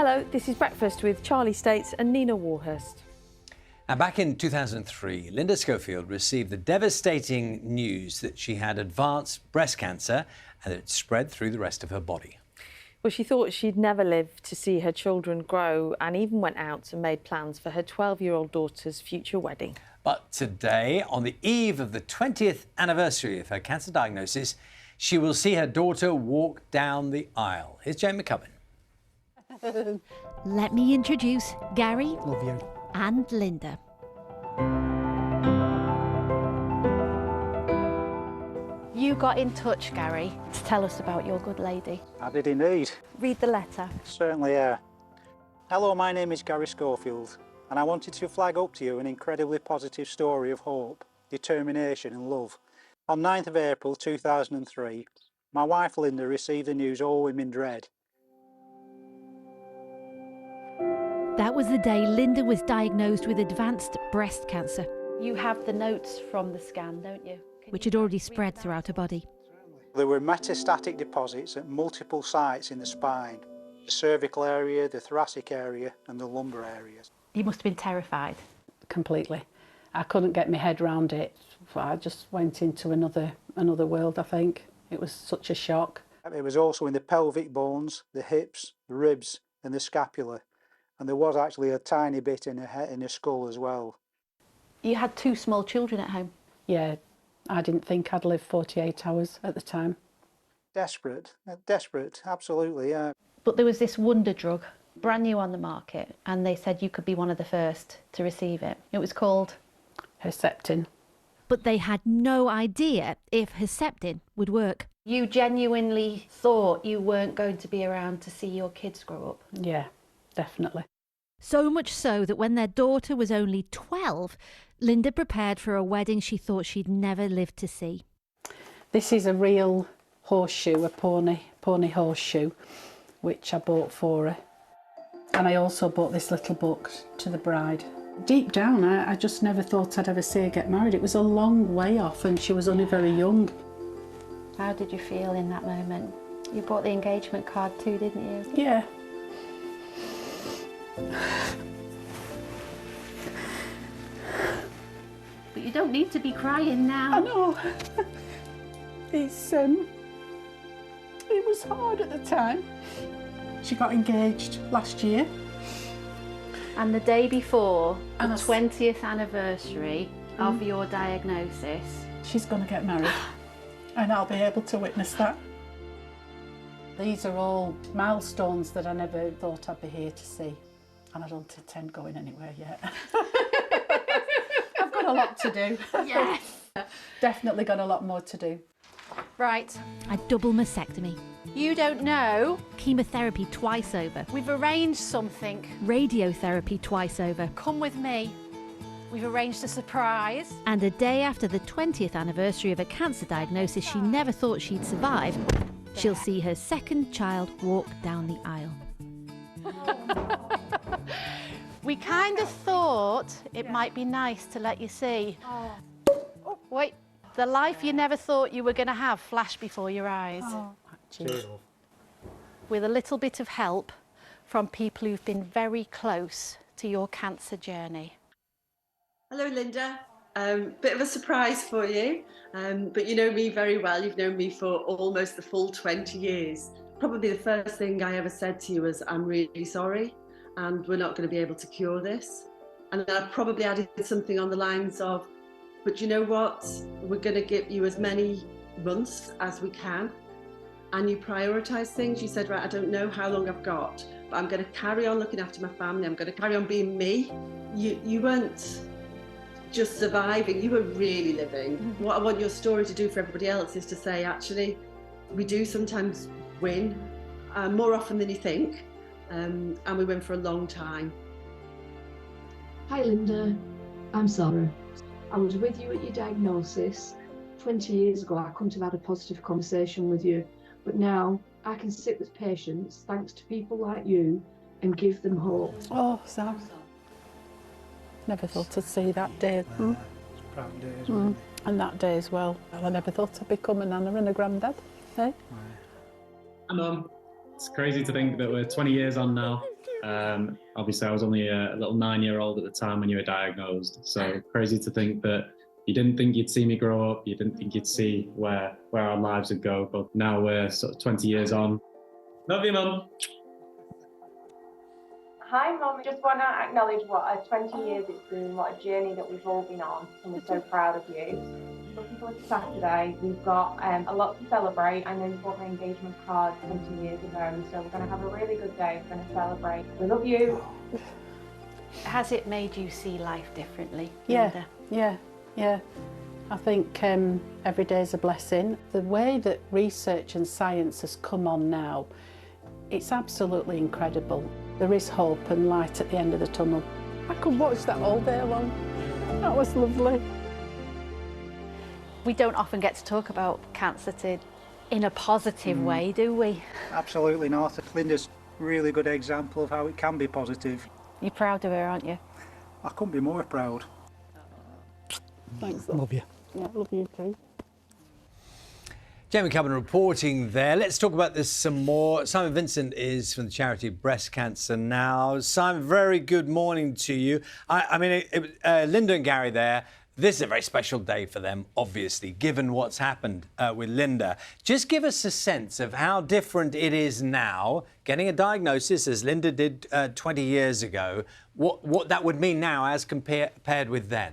Hello, this is Breakfast with Charlie States and Nina Warhurst. Now, back in 2003, Linda Schofield received the devastating news that she had advanced breast cancer and that it spread through the rest of her body. Well, she thought she'd never live to see her children grow and even went out and made plans for her 12-year-old daughter's future wedding. But today, on the eve of the 20th anniversary of her cancer diagnosis, she will see her daughter walk down the aisle. Here's Jane McCubbin. Let me introduce Gary Love you. and Linda. You got in touch, Gary, to tell us about your good lady. I did indeed. Read the letter. Certainly, yeah. Hello, my name is Gary Schofield, and I wanted to flag up to you an incredibly positive story of hope, determination and love. On 9th of April 2003, my wife Linda received the news all women dread. That was the day Linda was diagnosed with advanced breast cancer, You have the notes from the scan, don't you? which had already spread throughout her body. There were metastatic deposits at multiple sites in the spine, the cervical area, the thoracic area and the lumbar areas. You must have been terrified. Completely. I couldn't get my head around it. I just went into another world, I think. It was such a shock. It was also in the pelvic bones, the hips, the ribs and the scapula. And there was actually a tiny bit in her skull as well. You had 2 small children at home. Yeah, I didn't think I'd live 48 hours at the time. Desperate, absolutely, yeah. But there was this wonder drug, brand new on the market, and they said you could be one of the first to receive it. It was called Herceptin. But they had no idea if Herceptin would work. You genuinely thought you weren't going to be around to see your kids grow up? Yeah, definitely. So much so that when their daughter was only 12, Linda prepared for a wedding she thought she'd never live to see. This is a real horseshoe, a pony horseshoe, which I bought for her. And I also bought this little book to the bride. Deep down, I just never thought I'd ever see her get married. It was a long way off and she was only very young. How did you feel in that moment? You bought the engagement card too, didn't you? Yeah. But you don't need to be crying now. I know. It was hard at the time. She got engaged last year. And the day before the And 20th anniversary of your diagnosis, She's going to get married and I'll be able to witness that. These are all milestones that I never thought I'd be here to see, and I don't intend going anywhere yet. I've got a lot to do. yes. Definitely got a lot more to do. Right, a double mastectomy, You don't know. chemotherapy twice over, We've arranged something. radiotherapy twice over, Come with me. We've arranged a surprise. and a day after the 20th anniversary of a cancer diagnosis she never thought she'd survive, she'll see her second child walk down the aisle. We kind of thought it might be nice to let you see. Wait, the life you never thought you were going to have flash before your eyes. With a little bit of help from people who've been very close to your cancer journey. Hello, Linda. Bit of a surprise for you, but you know me very well. You've known me for almost the full 20 years. Probably the first thing I ever said to you was, I'm really sorry, and we're not going to be able to cure this. And then I probably added something on the lines of, but you know what? We're going to give you as many months as we can. And you prioritise things. You said, right, I don't know how long I've got, but I'm going to carry on looking after my family. I'm going to carry on being me. You weren't just surviving, you were really living. What I want your story to do for everybody else is to say, actually, we do sometimes win, more often than you think, and we win for a long time. Hi Linda, I'm Sarah. I was with you at your diagnosis. 20 years ago I couldn't have had a positive conversation with you, but now I can sit with patients thanks to people like you and give them hope. Oh, Sam. Never thought I'd see that day. It's a proud day, isn't it? And that day as well. I never thought I'd become a nana and a granddad. Hey? Hi, Mum. It's crazy to think that we're 20 years on now. Obviously, I was only a little 9-year-old at the time when you were diagnosed. So crazy to think that you didn't think you'd see me grow up. You didn't think you'd see where our lives would go. But now we're sort of 20 years on. Love you, Mum. Hi, Mum. Just want to acknowledge what a 20 years it's been, what a journey that we've all been on, and we're so proud of you. Looking forward to Saturday. We've got a lot to celebrate. I know you bought my engagement card 20 years ago, so we're going to have a really good day. We're going to celebrate. We love you. Has it made you see life differently, Yeah, Linda? yeah. I think every day is a blessing. The way that research and science has come on now, it's absolutely incredible. There is hope and light at the end of the tunnel. I could watch that all day long. That was lovely. We don't often get to talk about cancer in a positive way, do we? Absolutely not. Linda's a really good example of how it can be positive. You're proud of her, aren't you? I couldn't be more proud. Thanks. Love you. Yeah, love you too. Jamie Cubbon reporting there. Let's talk about this some more. Simon Vincent is from the charity Breast Cancer Now. Simon, very good morning to you. Linda and Gary there, this is a very special day for them, obviously, given what's happened with Linda. Just give us a sense of how different it is now, getting a diagnosis, as Linda did 20 years ago, what that would mean now as compared with then.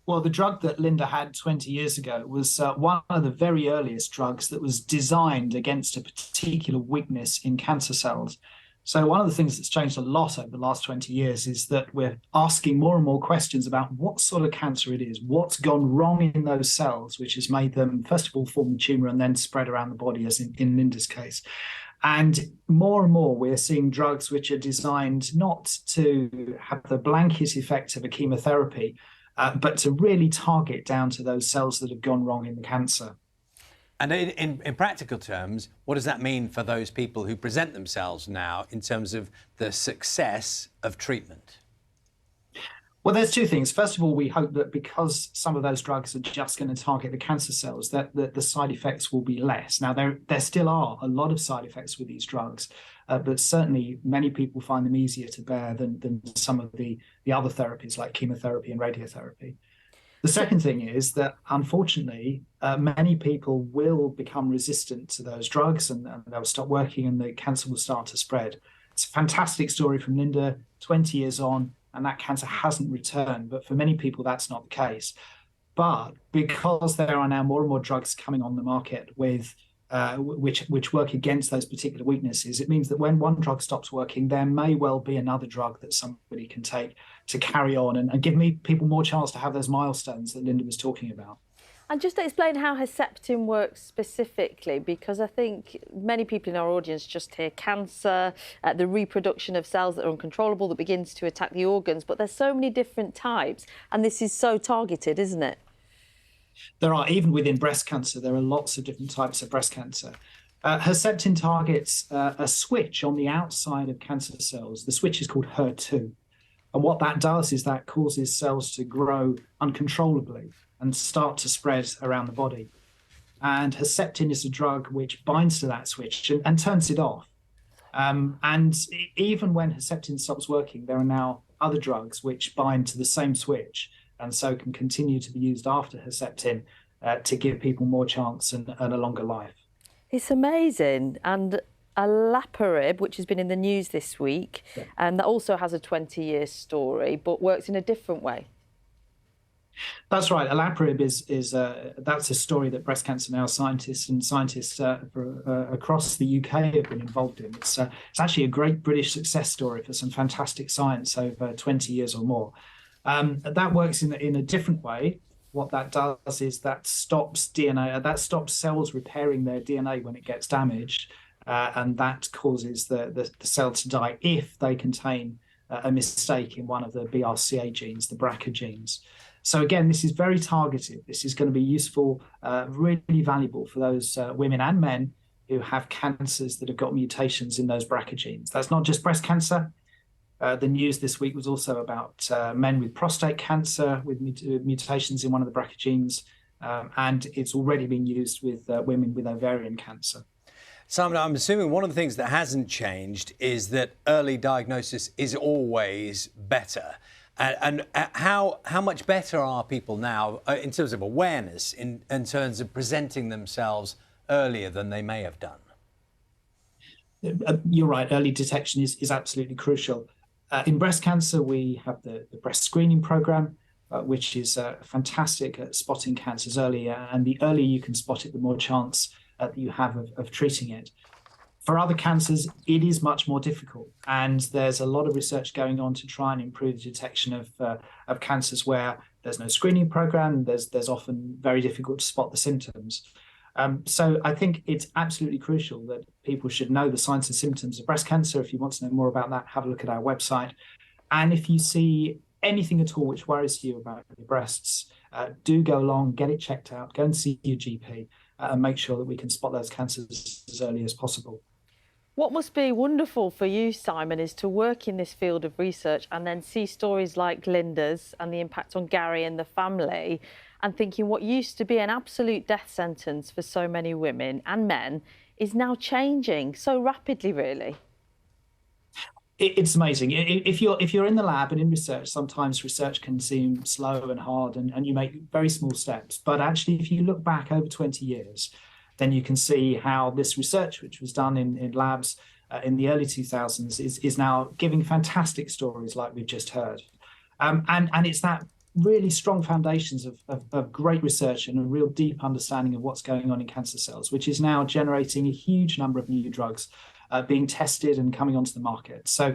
Well, the drug that Linda had 20 years ago was one of the very earliest drugs that was designed against a particular weakness in cancer cells. So one of the things that's changed a lot over the last 20 years is that we're asking more and more questions about what sort of cancer it is, what's gone wrong in those cells, which has made them, first of all, form the tumour and then spread around the body, as in Linda's case. And more we're seeing drugs which are designed not to have the blanket effect of a chemotherapy, but to really target down to those cells that have gone wrong in the cancer. And in practical terms, what does that mean for those people who present themselves now in terms of the success of treatment? Well, there's two things. First of all, we hope that because some of those drugs are just going to target the cancer cells, that the side effects will be less. Now, there still are a lot of side effects with these drugs, but certainly many people find them easier to bear than some of the other therapies like chemotherapy and radiotherapy. The second thing is that, unfortunately, many people will become resistant to those drugs and they'll stop working and the cancer will start to spread. It's a fantastic story from Linda, 20 years on, and that cancer hasn't returned. But for many people, that's not the case. But because there are now more and more drugs coming on the market with which work against those particular weaknesses, it means that when one drug stops working, there may well be another drug that somebody can take to carry on and give people more chance to have those milestones that Linda was talking about. And just to explain how Herceptin works specifically, because I think many people in our audience just hear cancer, the reproduction of cells that are uncontrollable that begins to attack the organs, but there's so many different types, and this is so targeted, isn't it? There are, even within breast cancer, there are lots of different types of breast cancer. Herceptin targets a switch on the outside of cancer cells. The switch is called HER2. And what that does is that causes cells to grow uncontrollably and start to spread around the body. And Herceptin is a drug which binds to that switch and turns it off. And even when Herceptin stops working, there are now other drugs which bind to the same switch and so can continue to be used after Herceptin to give people more chance and a longer life. It's amazing. And Olaparib, which has been in the news this week, and that also has a 20-year story, but works in a different way. That's right. Olaparib that's a story that Breast Cancer Now scientists across the UK have been involved in. It's actually a great British success story for some fantastic science over 20 years or more. That works in a different way. What that does is that stops DNA, that stops cells repairing their DNA when it gets damaged, and that causes the cell to die if they contain a mistake in one of the BRCA genes, the BRCA genes. So again, this is very targeted. This is going to be useful, really valuable for those women and men who have cancers that have got mutations in those BRCA genes. That's not just breast cancer. The news this week was also about men with prostate cancer with mutations in one of the BRCA genes, and it's already been used with women with ovarian cancer. Simon, I'm assuming one of the things that hasn't changed is that early diagnosis is always better. And how much better are people now in terms of awareness, in terms of presenting themselves earlier than they may have done? You're right, early detection is absolutely crucial. In breast cancer, we have the breast screening program, which is fantastic at spotting cancers earlier. And the earlier you can spot it, the more chance that you have of treating it. For other cancers, it is much more difficult. And there's a lot of research going on to try and improve the detection of cancers where there's no screening program. There's often very difficult to spot the symptoms. So I think it's absolutely crucial that people should know the signs and symptoms of breast cancer. If you want to know more about that, have a look at our website. And if you see anything at all which worries you about your breasts, do go along, get it checked out, go and see your GP, and make sure that we can spot those cancers as early as possible. What must be wonderful for you, Simon, is to work in this field of research and then see stories like Linda's and the impact on Gary and the family, and thinking what used to be an absolute death sentence for so many women and men is now changing so rapidly, really. It's amazing. If you're in the lab and in research, sometimes research can seem slow and hard, and you make very small steps. But actually, if you look back over 20 years, then you can see how this research, which was done in labs in the early 2000s, is now giving fantastic stories like we've just heard. And it's that really strong foundations of great research and a real deep understanding of what's going on in cancer cells, which is now generating a huge number of new drugs being tested and coming onto the market. So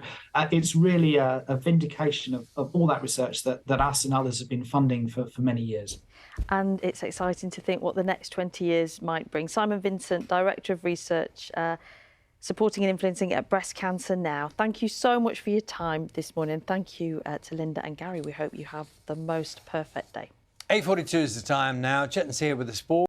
it's really a vindication of all that research that us and others have been funding for many years. And it's exciting to think what the next 20 years might bring. Simon Vincent, Director of Research, supporting and influencing breast cancer now. Thank you so much for your time this morning. Thank you to Linda and Gary. We hope you have the most perfect day. 8:42 is the time now. Chetton's here with the sport.